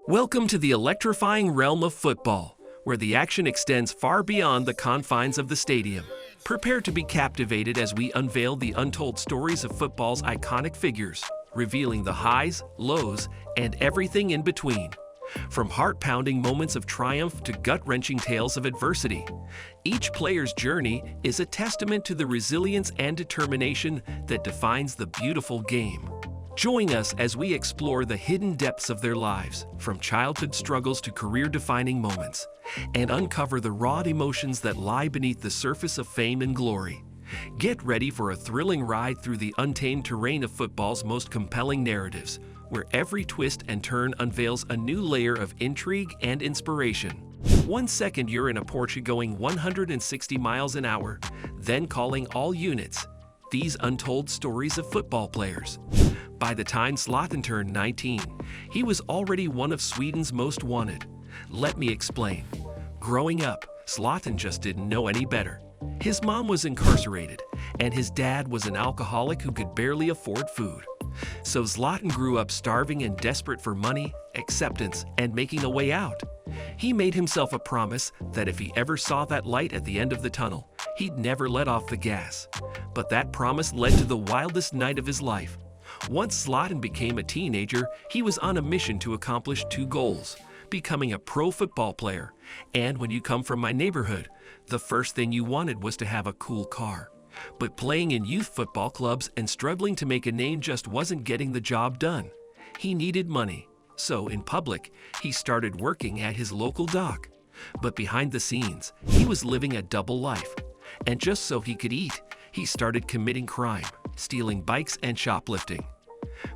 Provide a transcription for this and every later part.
Welcome to the electrifying realm of football, where the action extends far beyond the confines of the stadium. Prepare to be captivated as we unveil the untold stories of football's iconic figures, revealing the highs, lows, and everything in between. From heart-pounding moments of triumph to gut-wrenching tales of adversity, each player's journey is a testament to the resilience and determination that defines the beautiful game. Join us as we explore the hidden depths of their lives, from childhood struggles to career-defining moments, and uncover the raw emotions that lie beneath the surface of fame and glory. Get ready for a thrilling ride through the untamed terrain of football's most compelling narratives, where every twist and turn unveils a new layer of intrigue and inspiration. 1 second you're in a Porsche going 160 miles an hour, then calling all units. These untold stories of football players. By the time Zlatan turned 19, he was already one of Sweden's most wanted. Let me explain. Growing up, Zlatan just didn't know any better. His mom was incarcerated, and his dad was an alcoholic who could barely afford food. So Zlatan grew up starving and desperate for money, acceptance, and making a way out. He made himself a promise that if he ever saw that light at the end of the tunnel, he'd never let off the gas. But that promise led to the wildest night of his life. Once Zlatan became a teenager, he was on a mission to accomplish 2 goals: becoming a pro football player, and when you come from my neighborhood, the first thing you wanted was to have a cool car. But playing in youth football clubs and struggling to make a name just wasn't getting the job done. He needed money. So, in public, he started working at his local dock. But behind the scenes, he was living a double life. And just so he could eat, he started committing crime, stealing bikes and shoplifting.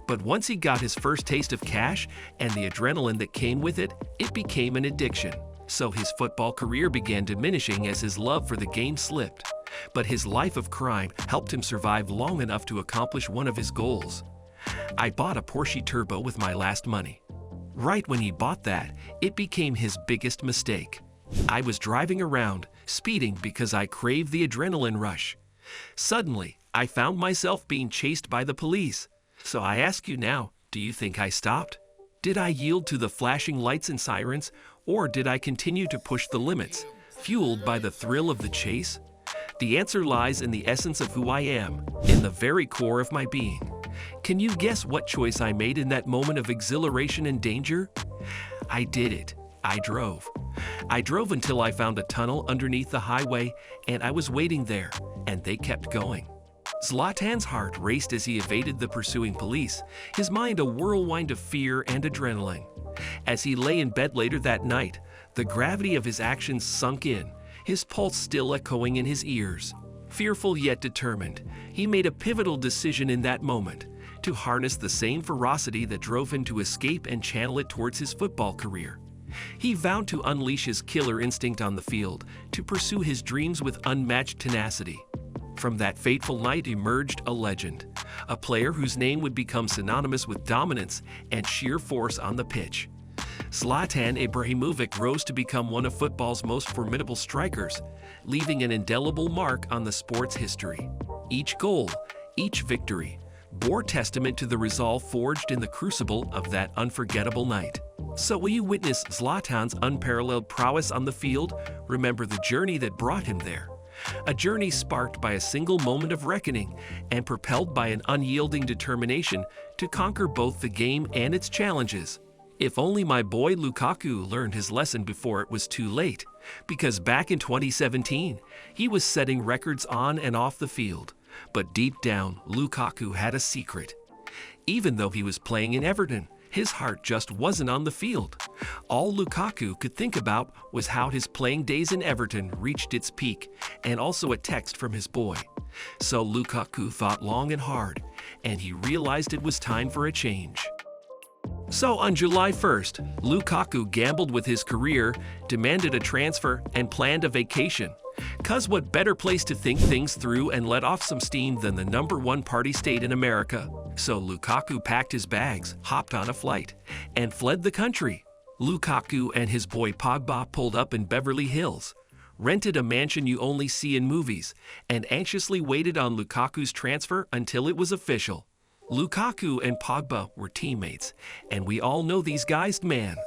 But once he got his first taste of cash and the adrenaline that came with it, it became an addiction. So his football career began diminishing as his love for the game slipped. But his life of crime helped him survive long enough to accomplish one of his goals. I bought a Porsche Turbo with my last money. Right when he bought that, it became his biggest mistake. I was driving around, speeding because I craved the adrenaline rush. Suddenly, I found myself being chased by the police. So I ask you now, do you think I stopped? Did I yield to the flashing lights and sirens, or did I continue to push the limits, fueled by the thrill of the chase? The answer lies in the essence of who I am, in the very core of my being. Can you guess what choice I made in that moment of exhilaration and danger? I did it. I drove. I drove until I found a tunnel underneath the highway, and I was waiting there, and they kept going. Zlatan's heart raced as he evaded the pursuing police, his mind a whirlwind of fear and adrenaline. As he lay in bed later that night, the gravity of his actions sunk in, his pulse still echoing in his ears. Fearful yet determined, he made a pivotal decision in that moment, to harness the same ferocity that drove him to escape and channel it towards his football career. He vowed to unleash his killer instinct on the field, to pursue his dreams with unmatched tenacity. From that fateful night emerged a legend, a player whose name would become synonymous with dominance and sheer force on the pitch. Zlatan Ibrahimovic rose to become one of football's most formidable strikers, leaving an indelible mark on the sport's history. Each goal, each victory, bore testament to the resolve forged in the crucible of that unforgettable night. So will you witness Zlatan's unparalleled prowess on the field? Remember the journey that brought him there. A journey sparked by a single moment of reckoning and propelled by an unyielding determination to conquer both the game and its challenges. If only my boy Lukaku learned his lesson before it was too late, because back in 2017, he was setting records on and off the field. But deep down, Lukaku had a secret. Even though he was playing in Everton, his heart just wasn't on the field. All Lukaku could think about was how his playing days in Everton reached its peak, and also a text from his boy. So Lukaku thought long and hard, and he realized it was time for a change. So on July 1st, Lukaku gambled with his career, demanded a transfer, and planned a vacation. 'Cause what better place to think things through and let off some steam than the #1 party state in America? So Lukaku packed his bags, hopped on a flight, and fled the country. Lukaku and his boy Pogba pulled up in Beverly Hills, rented a mansion you only see in movies, and anxiously waited on Lukaku's transfer until it was official. Lukaku and Pogba were teammates, and we all know these guys, man.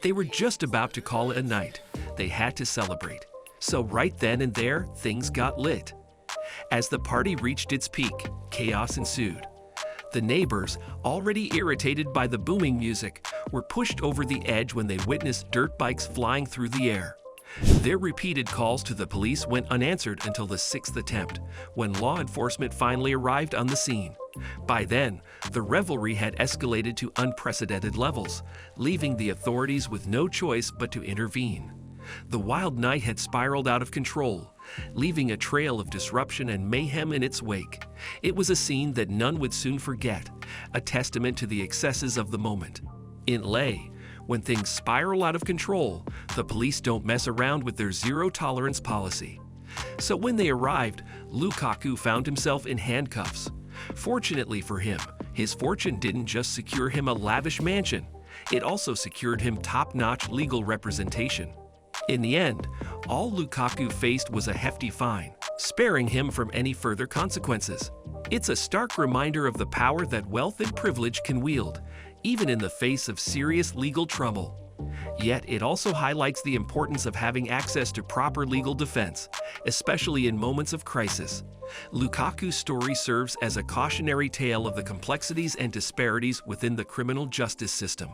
They were just about to call it a night. They had to celebrate. So right then and there, things got lit. As the party reached its peak, chaos ensued. The neighbors, already irritated by the booming music, were pushed over the edge when they witnessed dirt bikes flying through the air. Their repeated calls to the police went unanswered until the sixth attempt, when law enforcement finally arrived on the scene. By then, the revelry had escalated to unprecedented levels, leaving the authorities with no choice but to intervene. The wild night had spiraled out of control, leaving a trail of disruption and mayhem in its wake. It was a scene that none would soon forget, a testament to the excesses of the moment. In lay, when things spiral out of control, the police don't mess around with their zero-tolerance policy. So when they arrived, Lukaku found himself in handcuffs. Fortunately for him, his fortune didn't just secure him a lavish mansion, it also secured him top-notch legal representation. In the end, all Lukaku faced was a hefty fine, sparing him from any further consequences. It's a stark reminder of the power that wealth and privilege can wield, even in the face of serious legal trouble. Yet it also highlights the importance of having access to proper legal defense, especially in moments of crisis. Lukaku's story serves as a cautionary tale of the complexities and disparities within the criminal justice system.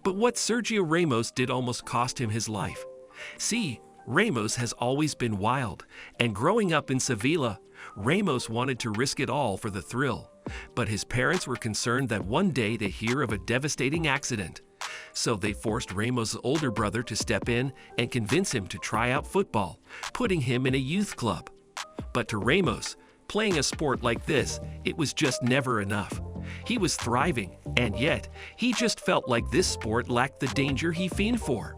But what Sergio Ramos did almost cost him his life. See, Ramos has always been wild, and growing up in Sevilla, Ramos wanted to risk it all for the thrill. But his parents were concerned that one day they'd hear of a devastating accident. So they forced Ramos' older brother to step in and convince him to try out football, putting him in a youth club. But to Ramos, playing a sport like this, it was just never enough. He was thriving, and yet, he just felt like this sport lacked the danger he fiended for.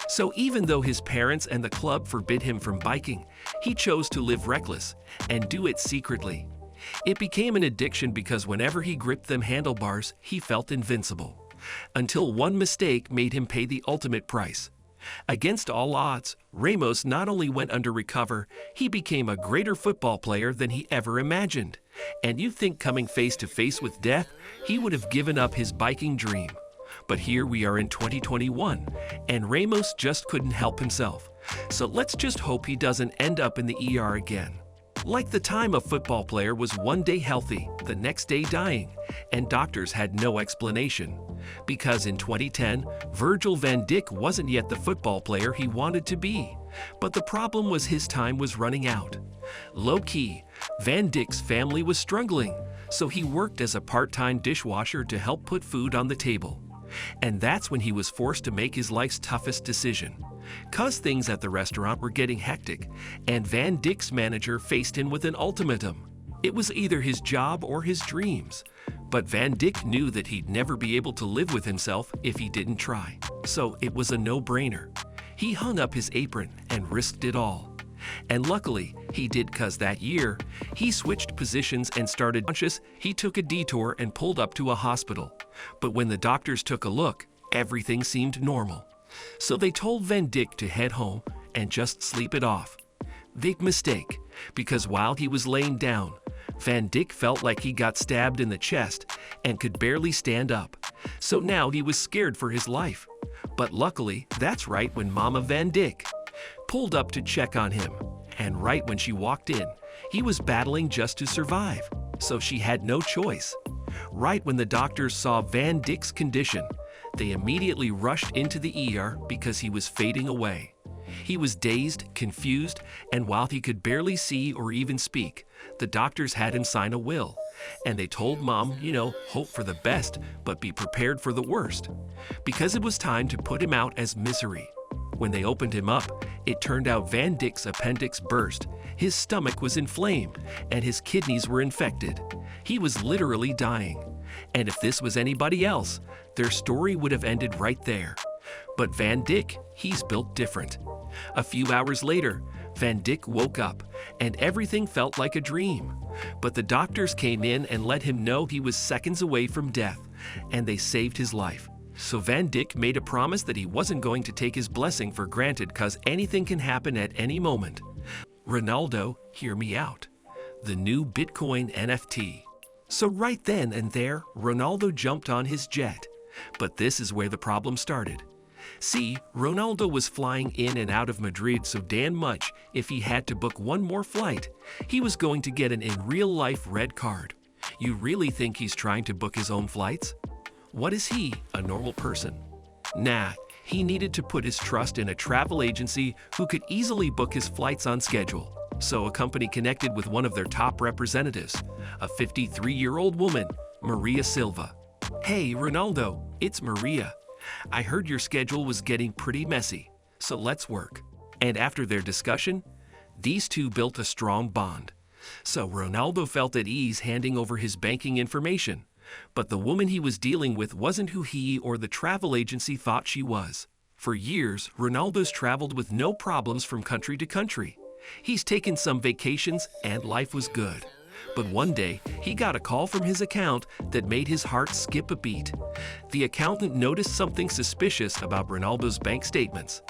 So even though his parents and the club forbid him from biking, he chose to live reckless and do it secretly. It became an addiction because whenever he gripped them handlebars, he felt invincible. Until one mistake made him pay the ultimate price. Against all odds, Ramos not only went undercover, he became a greater football player than he ever imagined. And you'd think coming face to face with death, he would have given up his biking dream. But here we are in 2021, and Ramos just couldn't help himself. So let's just hope he doesn't end up in the ER again. Like the time a football player was one day healthy, the next day dying, and doctors had no explanation. Because in 2010, Virgil van Dijk wasn't yet the football player he wanted to be. But the problem was his time was running out. Low-key, Van Dijk's family was struggling, so he worked as a part-time dishwasher to help put food on the table. And that's when he was forced to make his life's toughest decision. 'Cause things at the restaurant were getting hectic, and Van Dijk's manager faced him with an ultimatum. It was either his job or his dreams. But Van Dijk knew that he'd never be able to live with himself if he didn't try. So it was a no-brainer. He hung up his apron and risked it all. And luckily, he did, 'cause that year, he switched positions and started conscious. He took a detour and pulled up to a hospital. But when the doctors took a look, everything seemed normal. So they told Van Dijk to head home and just sleep it off. Big mistake, because while he was laying down, Van Dijk felt like he got stabbed in the chest and could barely stand up. So now he was scared for his life. But luckily, that's right when Mama Van Dijk pulled up to check on him. And right when she walked in, he was battling just to survive. So she had no choice. Right when the doctors saw Van Dijk's condition, they immediately rushed into the ER because he was fading away. He was dazed, confused, and while he could barely see or even speak, the doctors had him sign a will. And they told Mom, hope for the best, but be prepared for the worst. Because it was time to put him out as misery. When they opened him up, it turned out Van Dijk's appendix burst, his stomach was inflamed, and his kidneys were infected. He was literally dying. And if this was anybody else, their story would have ended right there. But Van Dijk, he's built different. A few hours later, Van Dijk woke up, and everything felt like a dream. But the doctors came in and let him know he was seconds away from death, and they saved his life. So Van Dijk made a promise that he wasn't going to take his blessing for granted, 'cause anything can happen at any moment. Ronaldo, hear me out. The new Bitcoin NFT. So right then and there, Ronaldo jumped on his jet. But this is where the problem started. See, Ronaldo was flying in and out of Madrid so damn much if he had to book one more flight, he was going to get an in real-life red card. You really think he's trying to book his own flights? What is he, a normal person? Nah, he needed to put his trust in a travel agency who could easily book his flights on schedule. So a company connected with one of their top representatives, a 53-year-old woman, Maria Silva. Hey, Ronaldo, it's Maria. I heard your schedule was getting pretty messy, so let's work. And after their discussion, these two built a strong bond. So Ronaldo felt at ease handing over his banking information. But the woman he was dealing with wasn't who he or the travel agency thought she was. For years, Ronaldo's traveled with no problems from country to country. He's taken some vacations and life was good. But one day, he got a call from his account that made his heart skip a beat. The accountant noticed something suspicious about Ronaldo's bank statements.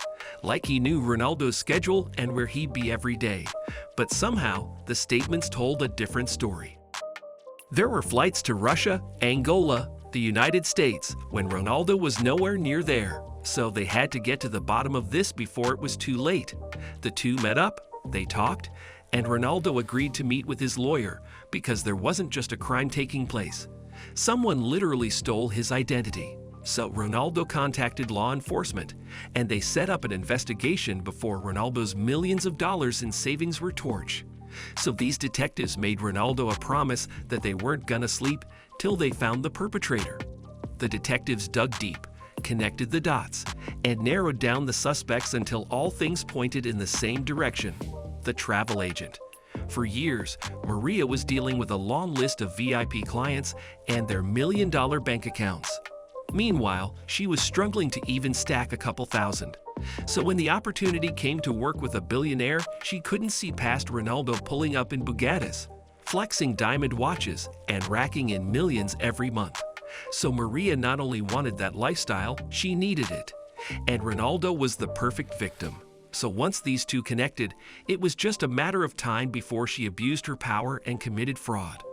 Like he knew Ronaldo's schedule and where he'd be every day. But somehow, the statements told a different story. There were flights to Russia, Angola, the United States, when Ronaldo was nowhere near there. So they had to get to the bottom of this before it was too late. The two met up, they talked, and Ronaldo agreed to meet with his lawyer because there wasn't just a crime taking place. Someone literally stole his identity. So Ronaldo contacted law enforcement, and they set up an investigation before Ronaldo's millions of dollars in savings were torched. So these detectives made Ronaldo a promise that they weren't gonna sleep till they found the perpetrator. The detectives dug deep, connected the dots, and narrowed down the suspects until all things pointed in the same direction: the travel agent. For years, Maria was dealing with a long list of VIP clients and their million-dollar bank accounts. Meanwhile, she was struggling to even stack a couple thousand. So when the opportunity came to work with a billionaire, she couldn't see past Ronaldo pulling up in Bugattis, flexing diamond watches, and racking in millions every month. So Maria not only wanted that lifestyle, she needed it. And Ronaldo was the perfect victim. So once these two connected, it was just a matter of time before she abused her power and committed fraud.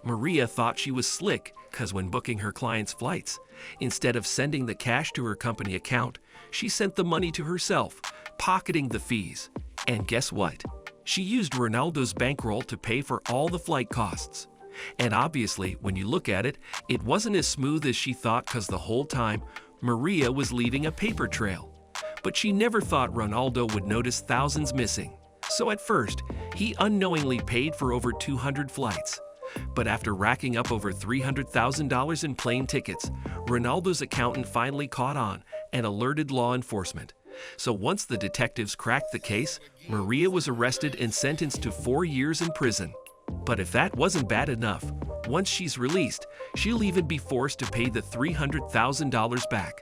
Maria thought she was slick because when booking her clients' flights, instead of sending the cash to her company account, she sent the money to herself, pocketing the fees. And guess what? She used Ronaldo's bankroll to pay for all the flight costs. And obviously, when you look at it, it wasn't as smooth as she thought because the whole time, Maria was leaving a paper trail. But she never thought Ronaldo would notice thousands missing. So at first, he unknowingly paid for over 200 flights. But after racking up over $300,000 in plane tickets, Ronaldo's accountant finally caught on and alerted law enforcement. So once the detectives cracked the case, Maria was arrested and sentenced to 4 years in prison. But if that wasn't bad enough, once she's released, she'll even be forced to pay the $300,000 back.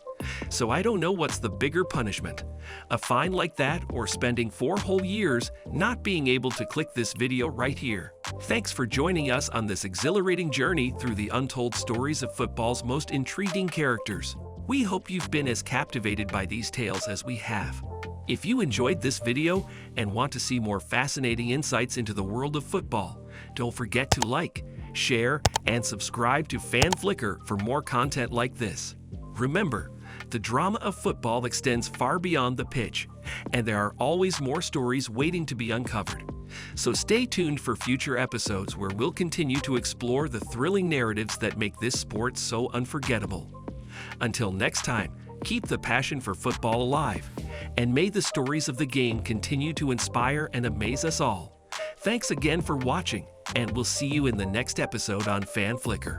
So I don't know what's the bigger punishment, a fine like that or spending 4 whole years not being able to click this video right here. Thanks for joining us on this exhilarating journey through the untold stories of football's most intriguing characters. We hope you've been as captivated by these tales as we have. If you enjoyed this video and want to see more fascinating insights into the world of football, don't forget to like, share, and subscribe to Fan Flicker for more content like this. Remember, the drama of football extends far beyond the pitch, and there are always more stories waiting to be uncovered. So stay tuned for future episodes where we'll continue to explore the thrilling narratives that make this sport so unforgettable. Until next time, keep the passion for football alive, and may the stories of the game continue to inspire and amaze us all. Thanks again for watching, and we'll see you in the next episode on Fan Flicker.